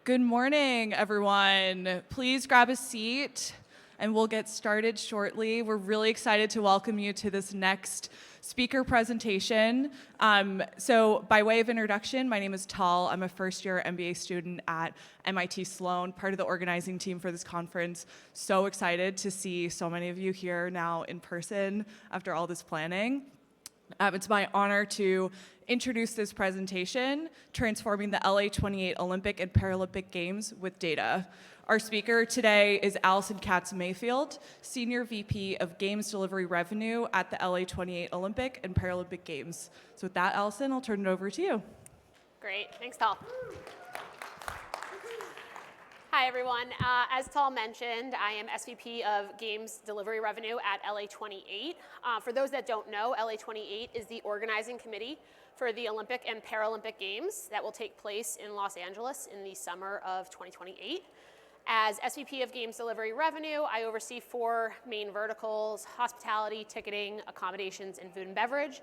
Good morning, everyone. Please grab a seat and we'll get started shortly. We're really excited to welcome you to this next speaker presentation. So by way of introduction, my name is Tal. I'm a first-year MBA student at MIT Sloan, part of the organizing team for this conference. So excited to see so many of you here now in person after all this planning. It's my honor to introduce this presentation, Transforming the LA28 Olympic and Paralympic Games with Data. Our speaker today is Allison Katz-Mayfield, Senior VP of Games Delivery Revenue at the LA28 Olympic and Paralympic Games. So with that, Allison, I'll turn it over to you. Great, thanks, Tal. Hi, everyone. As Tal mentioned, I am SVP of Games Delivery Revenue at LA28. For those that don't know, LA28 is the organizing committee for the Olympic and Paralympic Games that will take place in Los Angeles in the summer of 2028. As SVP of Games Delivery Revenue, I oversee 4 main verticals: hospitality, ticketing, accommodations, and food and beverage.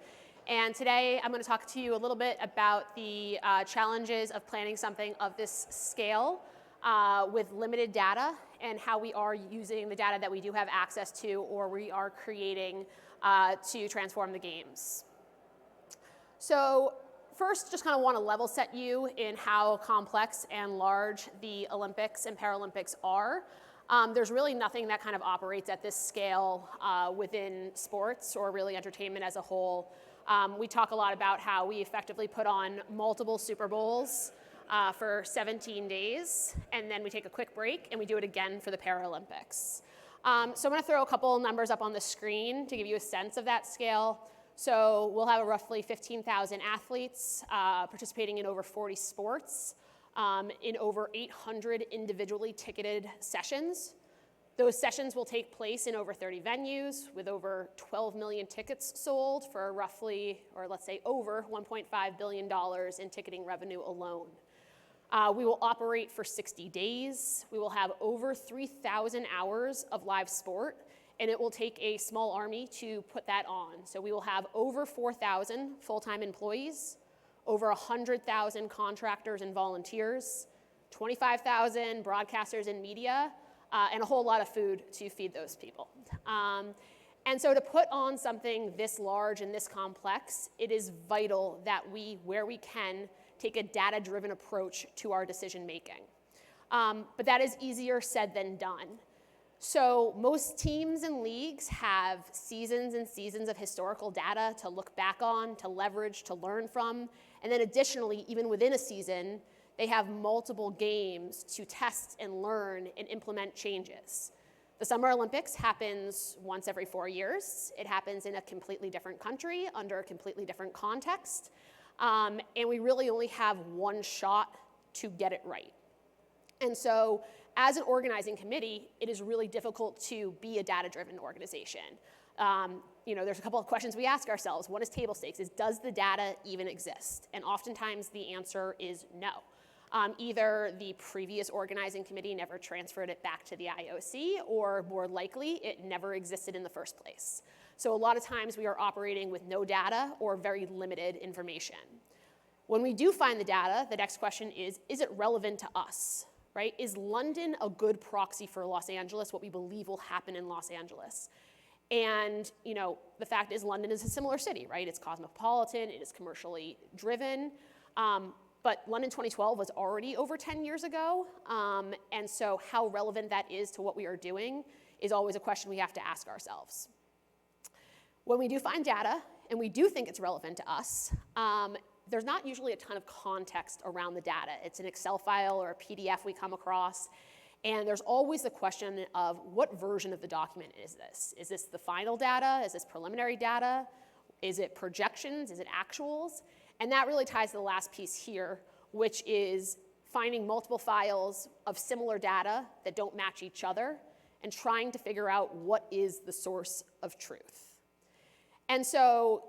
And today I'm going to talk to you a little bit about the challenges of planning something of this scale with limited data and how we are using the data that we do have access to or we are creating to transform the games. So first, just kind of want to level set you in how complex and large the Olympics and Paralympics are. There's really nothing that kind of operates at this scale within sports or really entertainment as a whole. We talk a lot about how we effectively put on multiple Super Bowls for 17 days, and then we take a quick break and we do it again for the Paralympics. So I'm going to throw a couple numbers up on the screen to give you a sense of that scale. So we'll have roughly 15,000 athletes participating in over 40 sports in over 800 individually ticketed sessions. Those sessions will take place in over 30 venues with over 12 million tickets sold for roughly, or let's say over $1.5 billion in ticketing revenue alone. We will operate for 60 days. We will have over 3,000 hours of live sport, and it will take a small army to put that on. So we will have over 4,000 full-time employees, over 100,000 contractors and volunteers, 25,000 broadcasters and media, and a whole lot of food to feed those people. And so to put on something this large and this complex, it is vital that we, where we can, take a data-driven approach to our decision making. But that is easier said than done. So most teams and leagues have seasons and seasons of historical data to look back on, to leverage, to learn from. And then additionally, even within a season, they have multiple games to test and learn and implement changes. The Summer Olympics happens once every 4 years. It happens in a completely different country under a completely different context. And we really only have one shot to get it right. And so as an organizing committee, it is really difficult to be a data-driven organization. There's a couple of questions we ask ourselves. One is table stakes, does the data even exist? And oftentimes the answer is no. Either the previous organizing committee never transferred it back to the IOC, or more likely, it never existed in the first place. So a lot of times we are operating with no data or very limited information. When we do find the data, the next question is it relevant to us, right? Is London a good proxy for Los Angeles, what we believe will happen in Los Angeles? And the fact is London is a similar city, right? It's cosmopolitan, it is commercially driven. But London 2012 was already over 10 years ago, and so how relevant that is to what we are doing is always a question we have to ask ourselves. When we do find data, and we do think it's relevant to us, there's not usually a ton of context around the data. It's an Excel file or a PDF we come across, and there's always the question of what version of the document is this? Is this the final data? Is this preliminary data? Is it projections? Is it actuals? And that really ties to the last piece here, which is finding multiple files of similar data that don't match each other and trying to figure out what is the source of truth. And so,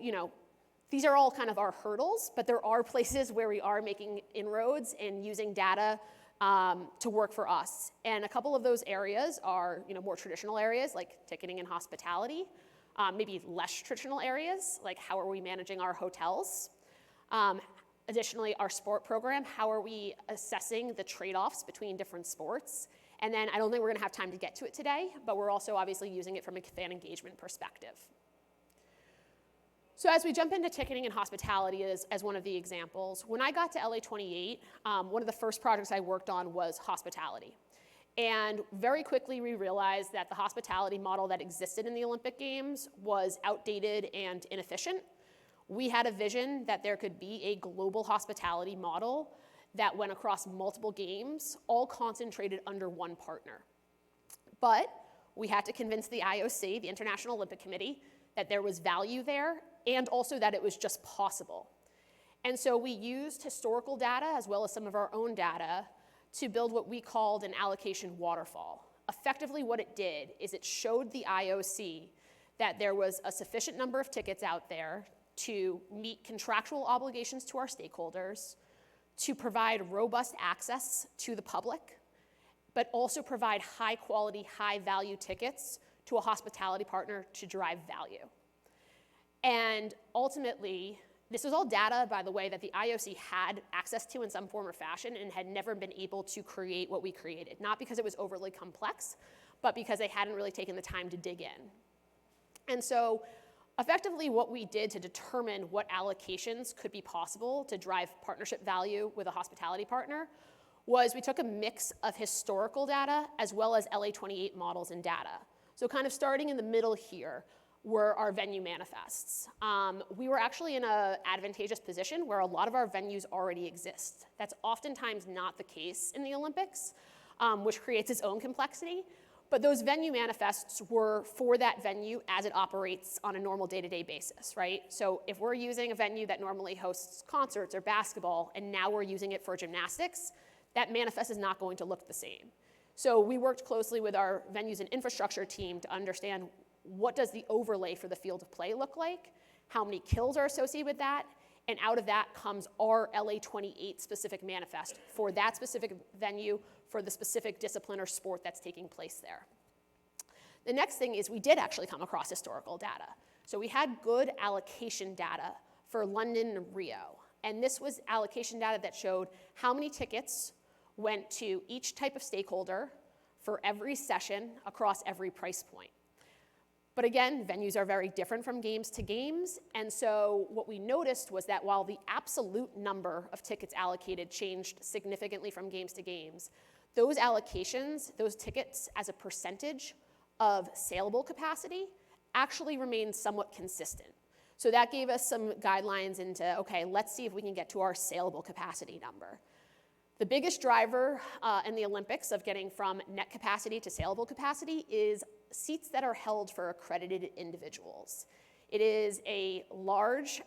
these are all kind of our hurdles, but there are places where we are making inroads and using data to work for us. And a couple of those areas are, more traditional areas like ticketing and hospitality, maybe less traditional areas like how are we managing our hotels. Additionally, our sport program, how are we assessing the trade-offs between different sports? And then I don't think we're going to have time to get to it today, but we're also obviously using it from a fan engagement perspective. So as we jump into ticketing and hospitality as one of the examples, when I got to LA28, one of the first projects I worked on was hospitality. And very quickly we realized that the hospitality model that existed in the Olympic Games was outdated and inefficient. We had a vision that there could be a global hospitality model that went across multiple games, all concentrated under one partner. But we had to convince the IOC, the International Olympic Committee, that there was value there and also that it was just possible. And so we used historical data as well as some of our own data to build what we called an allocation waterfall. Effectively what it did is it showed the IOC that there was a sufficient number of tickets out there to meet contractual obligations to our stakeholders, to provide robust access to the public, but also provide high quality, high value tickets to a hospitality partner to drive value. And ultimately, this was all data, by the way, that the IOC had access to in some form or fashion and had never been able to create what we created. Not because it was overly complex, but because they hadn't really taken the time to dig in. And so effectively what we did to determine what allocations could be possible to drive partnership value with a hospitality partner was we took a mix of historical data as well as LA28 models and data. So kind of starting in the middle here were our venue manifests. We were actually in an advantageous position where a lot of our venues already exist. That's oftentimes not the case in the Olympics, which creates its own complexity. But those venue manifests were for that venue as it operates on a normal day-to-day basis, right? So if we're using a venue that normally hosts concerts or basketball, and now we're using it for gymnastics, that manifest is not going to look the same. So we worked closely with our venues and infrastructure team to understand what does the overlay for the field of play look like, how many kills are associated with that, and out of that comes our LA28 specific manifest for that specific venue, for the specific discipline or sport that's taking place there. The next thing is we did actually come across historical data. So we had good allocation data for London and Rio. And this was allocation data that showed how many tickets went to each type of stakeholder for every session across every price point. But again, venues are very different from games to games, and so what we noticed was that while the absolute number of tickets allocated changed significantly from games to games, those allocations, those tickets as a percentage of saleable capacity actually remained somewhat consistent. So that gave us some guidelines into, okay, let's see if we can get to our saleable capacity number. The biggest driver in the Olympics of getting from net capacity to saleable capacity is seats that are held for accredited individuals. It is a large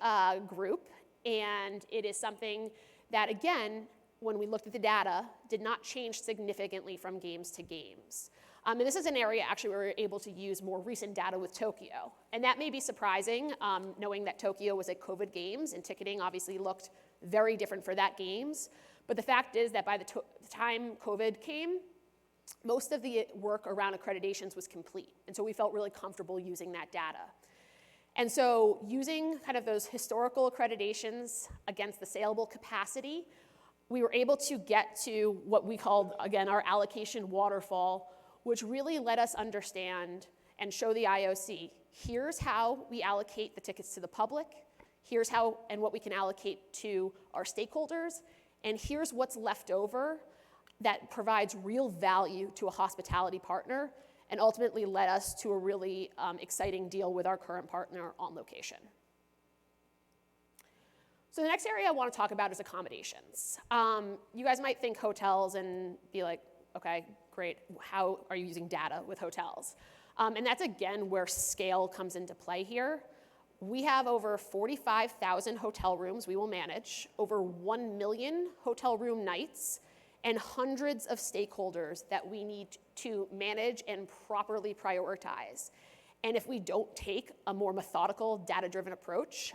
group, and it is something that, again, when we looked at the data, did not change significantly from games to games. And this is an area actually where we were able to use more recent data with Tokyo. And that may be surprising, knowing that Tokyo was a COVID Games, and ticketing obviously looked very different for that Games. But the fact is that by the time COVID came, most of the work around accreditations was complete. And so we felt really comfortable using that data. And so using kind of those historical accreditations against the saleable capacity, we were able to get to what we called, again, our allocation waterfall, which really let us understand and show the IOC, here's how we allocate the tickets to the public, here's how and what we can allocate to our stakeholders, and here's what's left over that provides real value to a hospitality partner and ultimately led us to a really exciting deal with our current partner On Location. So the next area I want to talk about is accommodations. You guys might think hotels and be like, okay, great, how are you using data with hotels? And that's again where scale comes into play here. We have over 45,000 hotel rooms we will manage, over 1 million hotel room nights, and hundreds of stakeholders that we need to manage and properly prioritize. And if we don't take a more methodical, data-driven approach,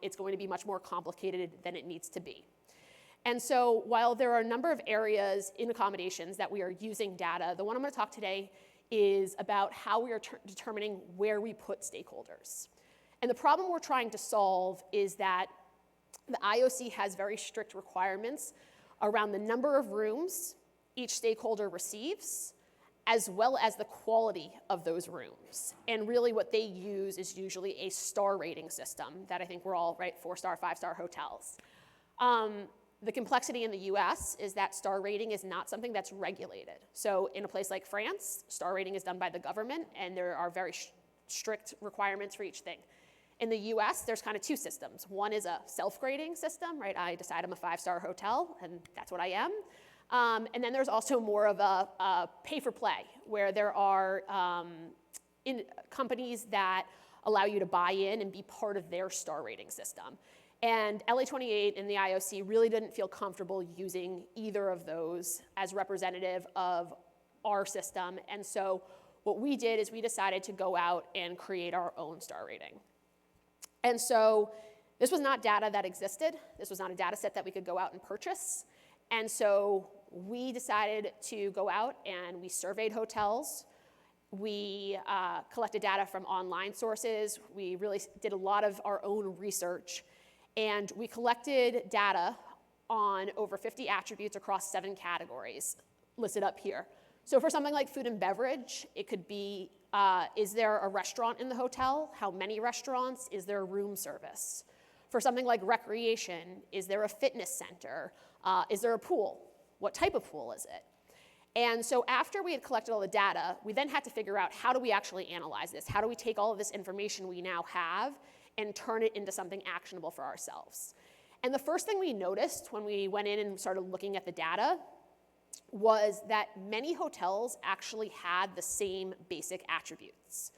it's going to be much more complicated than it needs to be. And so while there are a number of areas in accommodations that we are using data, the one I'm going to talk today is about how we are determining where we put stakeholders. And the problem we're trying to solve is that The IOC has very strict requirements around the number of rooms each stakeholder receives, as well as the quality of those rooms. And really what they use is usually a star rating system that I think we're all, right, 4-star, 5-star hotels. The complexity in the US is that star rating is not something that's regulated. So in a place like France, star rating is done by the government, and there are very strict requirements for each thing. In the US, there's kind of two systems. One is a self-grading system, right? I decide I'm a 5-star hotel, and that's what I am. And then there's also more of a pay-for-play, where there are companies that allow you to buy in and be part of their star rating system. And LA28 and the IOC really didn't feel comfortable using either of those as representative of our system. And so what we did is we decided to go out and create our own star rating. And so this was not data that existed. This was not a data set that we could go out and purchase. And so we decided to go out and we surveyed hotels. We collected data from online sources. We really did a lot of our own research. And we collected data on over 50 attributes across 7 categories listed up here. So for something like food and beverage, it could be, is there a restaurant in the hotel? How many restaurants? Is there room service? For something like recreation, is there a fitness center? Is there a pool? What type of pool is it? And so after we had collected all the data, we then had to figure out, how do we actually analyze this? How do we take all of this information we now have and turn it into something actionable for ourselves? And the first thing we noticed when we went in and started looking at the data was that many hotels actually had the same basic attributes.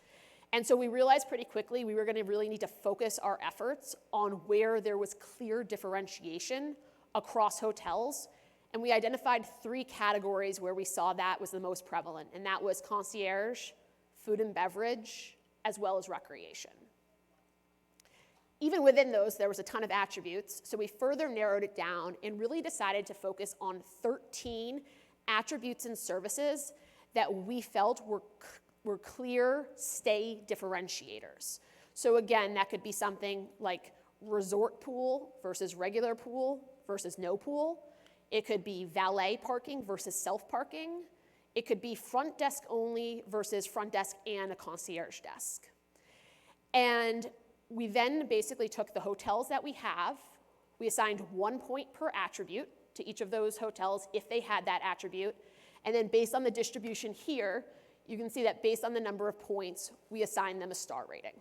And so we realized pretty quickly we were going to really need to focus our efforts on where there was clear differentiation across hotels. And we identified 3 categories where we saw that was the most prevalent, and that was concierge, food and beverage, as well as recreation. Even within those, there was a ton of attributes, so we further narrowed it down and really decided to focus on 13 attributes and services that we felt were clear stay differentiators. So again, that could be something like resort pool versus regular pool versus no pool. It could be valet parking versus self-parking. It could be front desk only versus front desk and a concierge desk. And we then basically took the hotels that we have, we assigned 1 point per attribute to each of those hotels if they had that attribute, and then based on the distribution here, you can see that based on the number of points, we assign them a star rating.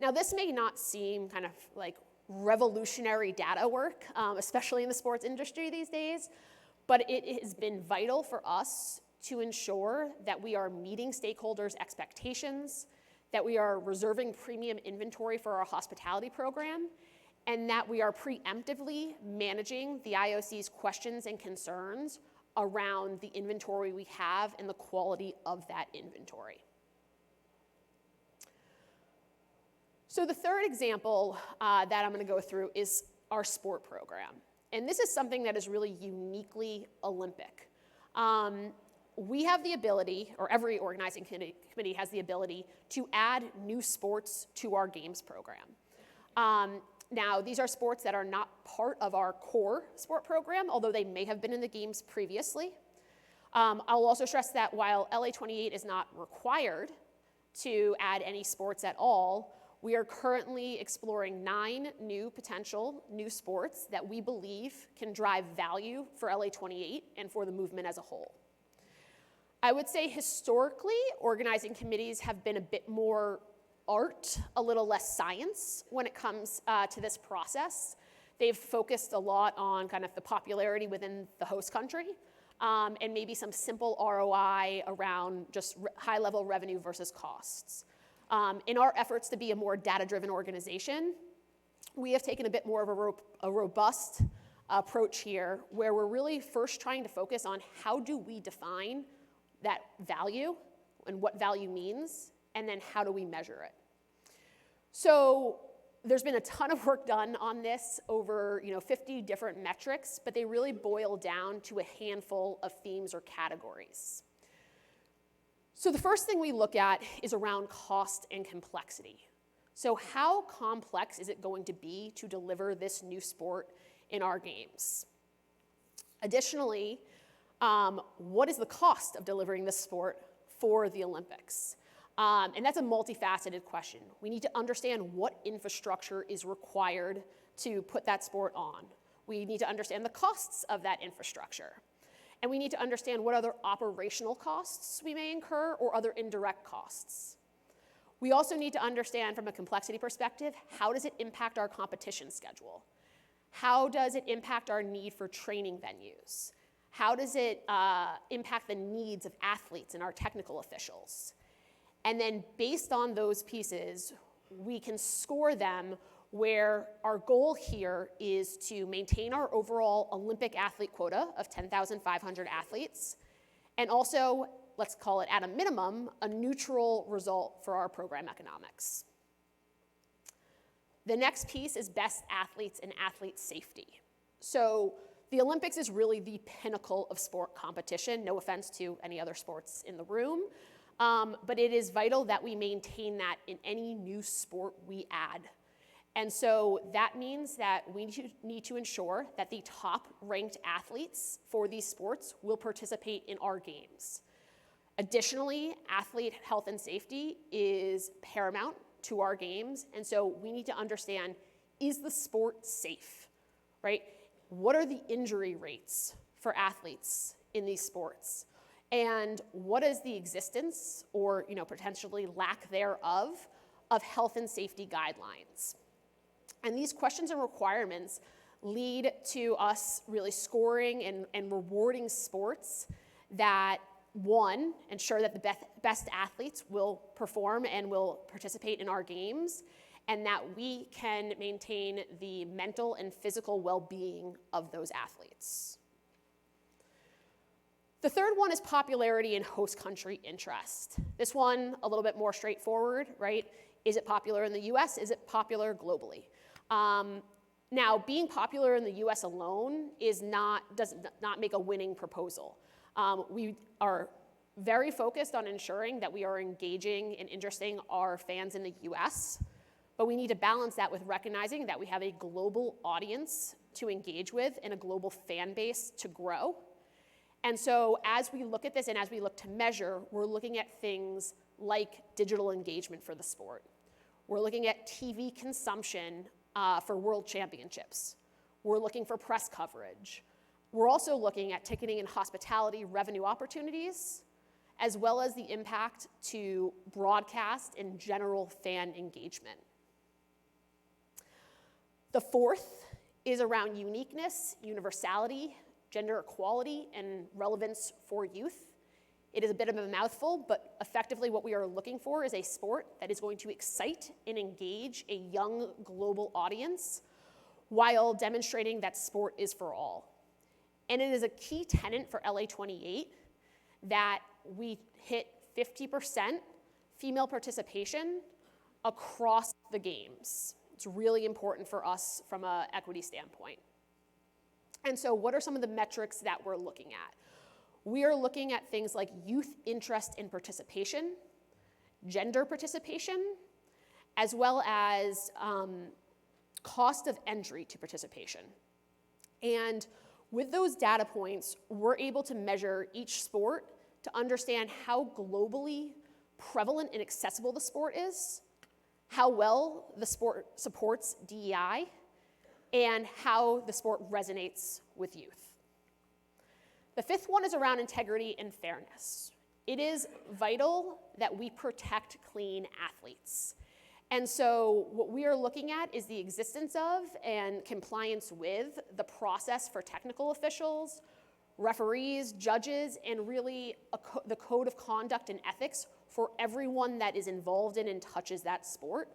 Now this may not seem kind of like revolutionary data work, especially in the sports industry these days, but it has been vital for us to ensure that we are meeting stakeholders' expectations, that we are reserving premium inventory for our hospitality program, and that we are preemptively managing the IOC's questions and concerns around the inventory we have and the quality of that inventory. So the third example that I'm going to go through is our sport program. And this is something that is really uniquely Olympic. We have the ability, or every organizing committee has the ability, to add new sports to our games program. Now, these are sports that are not part of our core sport program, although they may have been in the games previously. I'll also stress that while LA28 is not required to add any sports at all, we are currently exploring 9 potential new sports that we believe can drive value for LA28 and for the movement as a whole. I would say historically, organizing committees have been a bit more art, a little less science when it comes to this process. They've focused a lot on kind of the popularity within the host country and maybe some simple ROI around just high-level revenue versus costs. In our efforts to be a more data-driven organization, we have taken a bit more of a robust approach here, where we're really first trying to focus on how do we define that value and what value means, and then how do we measure it. So there's been a ton of work done on this over 50 different metrics, but they really boil down to a handful of themes or categories. So the first thing we look at is around cost and complexity. So how complex is it going to be to deliver this new sport in our games? Additionally, what is the cost of delivering this sport for the Olympics? And that's a multifaceted question. We need to understand what infrastructure is required to put that sport on. We need to understand the costs of that infrastructure. And we need to understand what other operational costs we may incur or other indirect costs. We also need to understand from a complexity perspective, how does it impact our competition schedule? How does it impact our need for training venues? How does it impact the needs of athletes and our technical officials? And then based on those pieces, we can score them where our goal here is to maintain our overall Olympic athlete quota of 10,500 athletes, and also, let's call it at a minimum, a neutral result for our program economics. The next piece is best athletes and athlete safety. So the Olympics is really the pinnacle of sport competition, no offense to any other sports in the room, but it is vital that we maintain that in any new sport we add. And so that means that we need to ensure that the top-ranked athletes for these sports will participate in our games. Additionally, athlete health and safety is paramount to our games, and so we need to understand, is the sport safe, right? What are the injury rates for athletes in these sports? And what is the existence or potentially lack thereof of health and safety guidelines? And these questions and requirements lead to us really scoring and rewarding sports that, one, ensure that the best athletes will perform and will participate in our games, and that we can maintain the mental and physical well-being of those athletes. The third one is popularity and host country interest. This one, a little bit more straightforward, right? Is it popular in the US? Is it popular globally? Now, being popular in the US alone does not make a winning proposal. We are very focused on ensuring that we are engaging and interesting our fans in the US, but we need to balance that with recognizing that we have a global audience to engage with and a global fan base to grow. And so as we look at this and as we look to measure, we're looking at things like digital engagement for the sport. We're looking at TV consumption for world championships. We're looking for press coverage. We're also looking at ticketing and hospitality revenue opportunities, as well as the impact to broadcast and general fan engagement. The fourth is around uniqueness, universality, gender equality, and relevance for youth. It is a bit of a mouthful, but effectively what we are looking for is a sport that is going to excite and engage a young global audience while demonstrating that sport is for all. And it is a key tenet for LA28 that we hit 50% female participation across the games. It's really important for us from an equity standpoint. And so what are some of the metrics that we're looking at? We are looking at things like youth interest in participation, gender participation, as well as cost of entry to participation. And with those data points, we're able to measure each sport to understand how globally prevalent and accessible the sport is, how well the sport supports DEI, and how the sport resonates with youth. The fifth one is around integrity and fairness. It is vital that we protect clean athletes. And so what we are looking at is the existence of and compliance with the process for technical officials, referees, judges, and really the code of conduct and ethics for everyone that is involved in and touches that sport.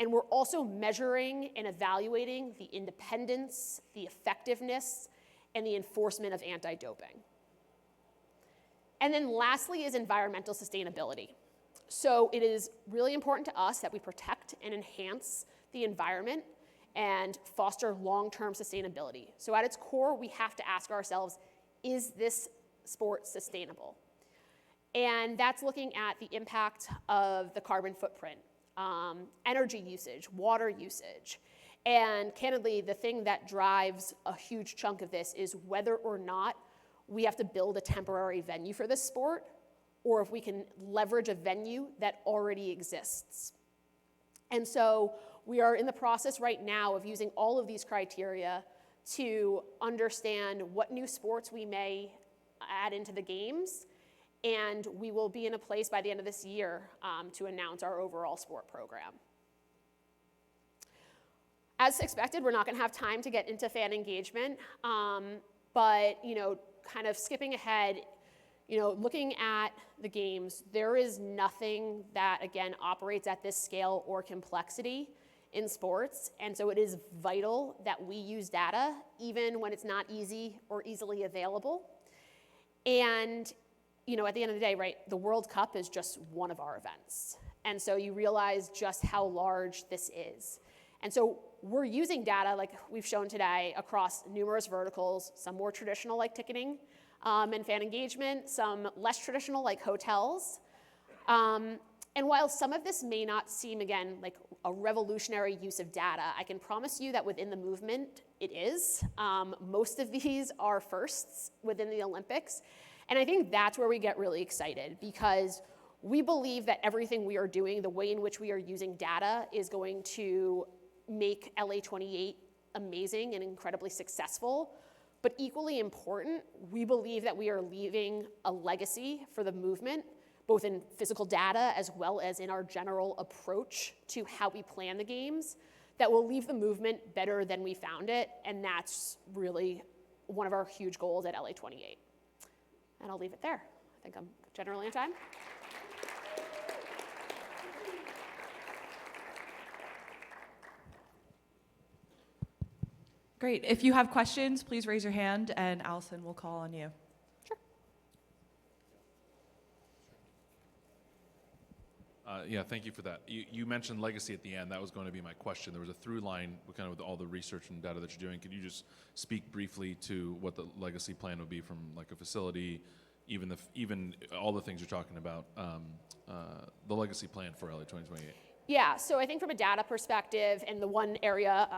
And we're also measuring and evaluating the independence, the effectiveness, and the enforcement of anti-doping. And then lastly is environmental sustainability. So it is really important to us that we protect and enhance the environment and foster long-term sustainability. So at its core, we have to ask ourselves, is this sport sustainable? And that's looking at the impact of the carbon footprint. energy usage, water usage. And candidly, the thing that drives a huge chunk of this is whether or not we have to build a temporary venue for this sport, or if we can leverage a venue that already exists. And so we are in the process right now of using all of these criteria to understand what new sports we may add into the games, and we will be in a place by the end of this year to announce our overall sport program. As expected, we're not going to have time to get into fan engagement, but kind of skipping ahead, looking at the games, there is nothing that, again, operates at this scale or complexity in sports, and so it is vital that we use data, even when it's not easy or easily available. And, at the end of the day, right, the World Cup is just one of our events, and so you realize just how large this is. And so we're using data, like we've shown today, across numerous verticals, some more traditional like ticketing and fan engagement, some less traditional like hotels. And while some of this may not seem, again, like a revolutionary use of data, I can promise you that within the movement, it is. Most of these are firsts within the Olympics. And I think that's where we get really excited, because we believe that everything we are doing, the way in which we are using data, is going to make LA28 amazing and incredibly successful. But equally important, we believe that we are leaving a legacy for the movement, both in physical data as well as in our general approach to how we plan the games, that will leave the movement better than we found it. And that's really one of our huge goals at LA28. And I'll leave it there. I think I'm generally on time. Great. If you have questions, please raise your hand and Allison will call on you. Sure. Yeah, thank you for that. You mentioned legacy at the end. That was going to be my question. There was a through line kind of with all the research and data that you're doing. Could you just speak briefly to what the legacy plan would be from like a facility, even all the things you're talking about, the legacy plan for LA2028? Yeah, so I think from a data perspective, and the one area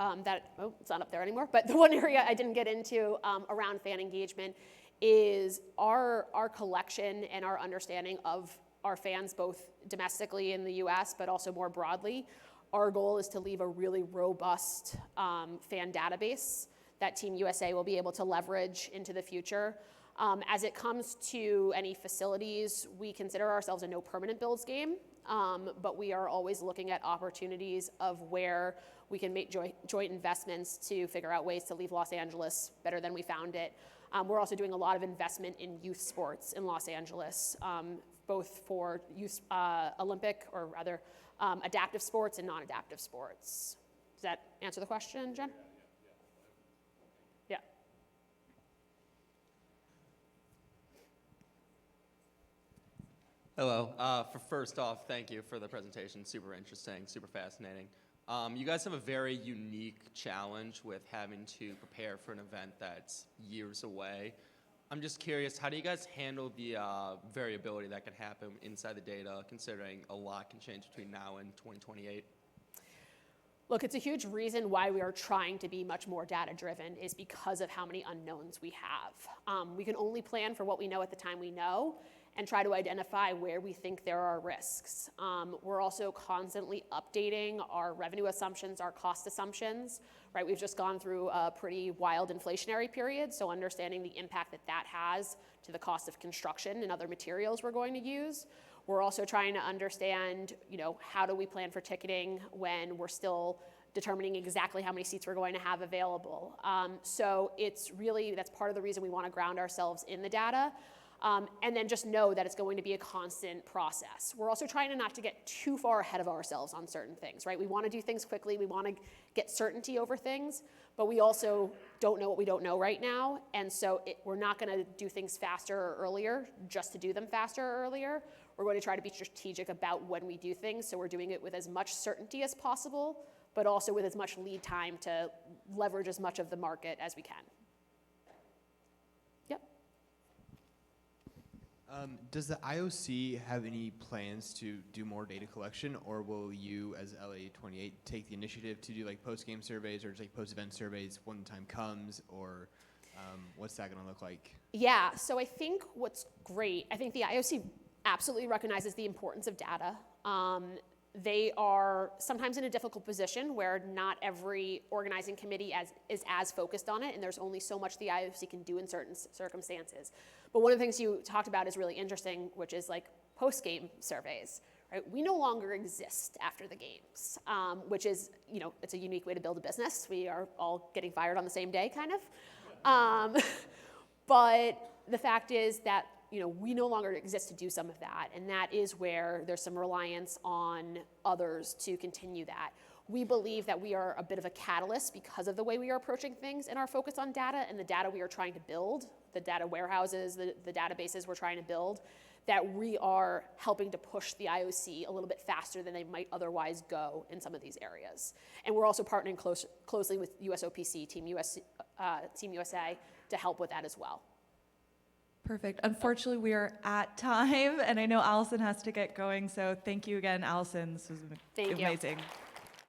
it's not up there anymore, but the one area I didn't get into around fan engagement is our collection and our understanding of our fans, both domestically in the US, but also more broadly. Our goal is to leave a really robust fan database that Team USA will be able to leverage into the future. As it comes to any facilities, we consider ourselves a no permanent builds game. But we are always looking at opportunities of where we can make joint investments to figure out ways to leave Los Angeles better than we found it. We're also doing a lot of investment in youth sports in Los Angeles, both for youth Olympic, or rather adaptive sports and non-adaptive sports. Does that answer the question, Jen? Yeah. Hello. First off, thank you for the presentation. Super interesting, super fascinating. You guys have a very unique challenge with having to prepare for an event that's years away. I'm just curious, how do you guys handle the variability that can happen inside the data, considering a lot can change between now and 2028? Look, it's a huge reason why we are trying to be much more data-driven, is because of how many unknowns we have. We can only plan for what we know at the time we know, and try to identify where we think there are risks. We're also constantly updating our revenue assumptions, our cost assumptions, right? We've just gone through a pretty wild inflationary period, so understanding the impact that that has to the cost of construction and other materials we're going to use. We're also trying to understand, how do we plan for ticketing when we're still determining exactly how many seats we're going to have available. So it's really, that's part of the reason we want to ground ourselves in the data. And then just know that it's going to be a constant process. We're also trying not to get too far ahead of ourselves on certain things, right? We want to do things quickly. We want to get certainty over things, but we also don't know what we don't know right now. And so we're not going to do things faster or earlier just to do them faster or earlier. We're going to try to be strategic about when we do things, so we're doing it with as much certainty as possible, but also with as much lead time to leverage as much of the market as we can. Does the IOC have any plans to do more data collection, or will you, as LA28, take the initiative to do like post-game surveys or just like post-event surveys when the time comes, or what's that going to look like? Yeah, so I think what's great, I think the IOC absolutely recognizes the importance of data. They are sometimes in a difficult position where not every organizing committee is as focused on it, and there's only so much the IOC can do in certain circumstances. But one of the things you talked about is really interesting, which is like post-game surveys. Right? We no longer exist after the games, which is, it's a unique way to build a business. We are all getting fired on the same day, kind of. But the fact is that we no longer exist to do some of that, and that is where there's some reliance on others to continue that. We believe that we are a bit of a catalyst because of the way we are approaching things and our focus on data and the data we are trying to build, the data warehouses, the databases we're trying to build, that we are helping to push the IOC a little bit faster than they might otherwise go in some of these areas. And we're also partnering closely with USOPC, Team USA, to help with that as well. Perfect. Unfortunately, we are at time, and I know Allison has to get going, so thank you again, Allison. This was amazing. You.